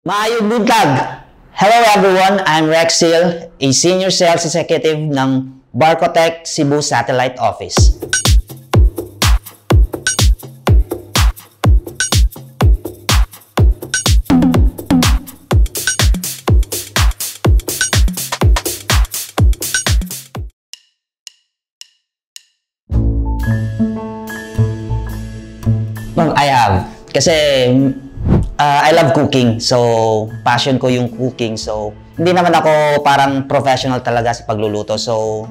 Maayong buntag! Hello everyone, I'm Rexil, a Senior Sales Executive ng Barcotech Cebu Satellite Office. I have. Kasi I love cooking. So, passion ko yung cooking. So, hindi naman ako parang professional talaga sa pagluluto. So,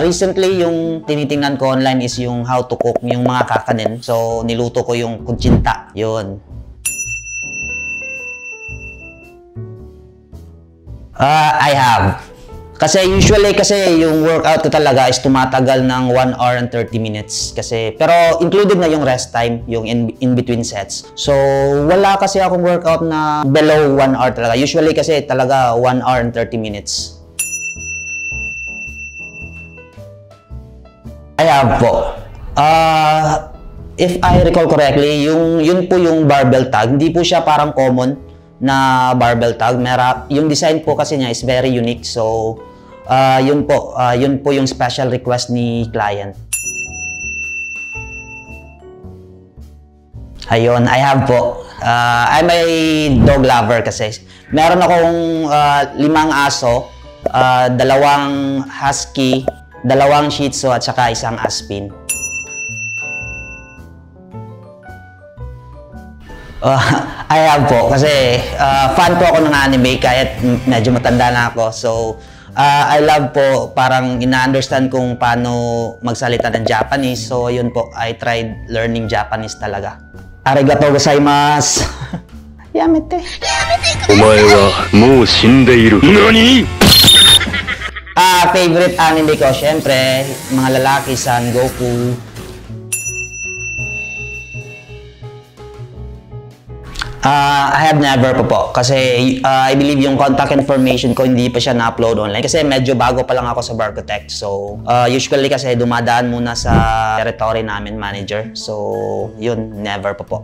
recently yung tinitingnan ko online is yung how to cook, yung mga kakanin. So, niluto ko yung kutsinta. Yun. I have. Kasi usually yung workout ko talaga is tumatagal ng 1 hour and 30 minutes. Pero included na yung rest time, yung in between sets. So wala kasi akong workout na below 1 hour talaga. Usually kasi talaga 1 hour and 30 minutes. I have po. If I recall correctly, yun po yung barbell tag. Hindi po siya parang common na barbell tag. Yung design po kasi niya is very unique. So yun po yung special request ni client. Ayun, I have po. I'm a dog lover kasi. Meron akong 5 aso, 2 husky, 2 shih tzu at saka 1 aspin. I have po kasi fan po ako ng anime kahit medyo matanda na ako. So I love po, parang ina-understand kung paano magsalita ng Japanese. So, yun po, I tried learning Japanese talaga. Arigatou gozaimasu. Yamete. Omae wa mou shindeiru. Nani? Favorite anime ko, syempre, mga lalaki, Son Goku. I have never po kasi I believe yung contact information ko hindi pa siya na-upload online kasi medyo bago pa lang ako sa Barcotech. So, usually kasi dumadaan muna sa territory namin manager. So, yun, never po.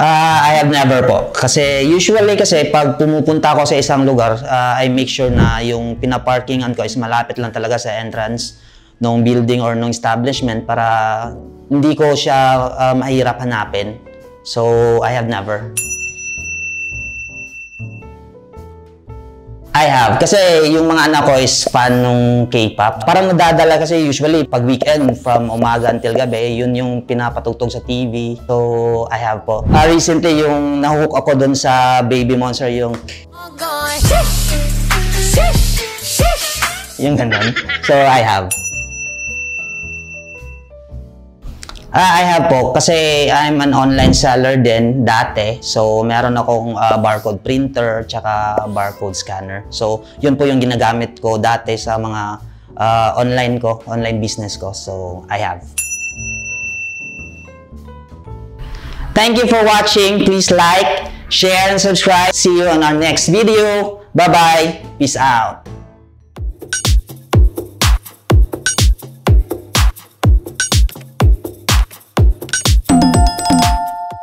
I have never po. Kasi usually kasi pag pumupunta ako sa isang lugar, I make sure na yung pinaparkingan ko is malapit lang talaga sa entrance ng building or ng establishment para hindi ko siya mahirap hanapin. So, I have never. I have. Kasi yung mga anak ko is fan ng K-pop. Parang nadadala kasi usually pag weekend from umaga until gabi, yun yung pinapatugtog sa TV. So, I have po. Recently, yung nahook ako dun sa Baby Monster, yung ganun. So, I have. I have po, kasi I'm an online seller din dati. So, meron akong barcode printer tsaka barcode scanner. So, yun po yung ginagamit ko dati sa mga online business ko. So, I have. Thank you for watching. Please like, share, and subscribe. See you on our next video. Bye-bye. Peace out.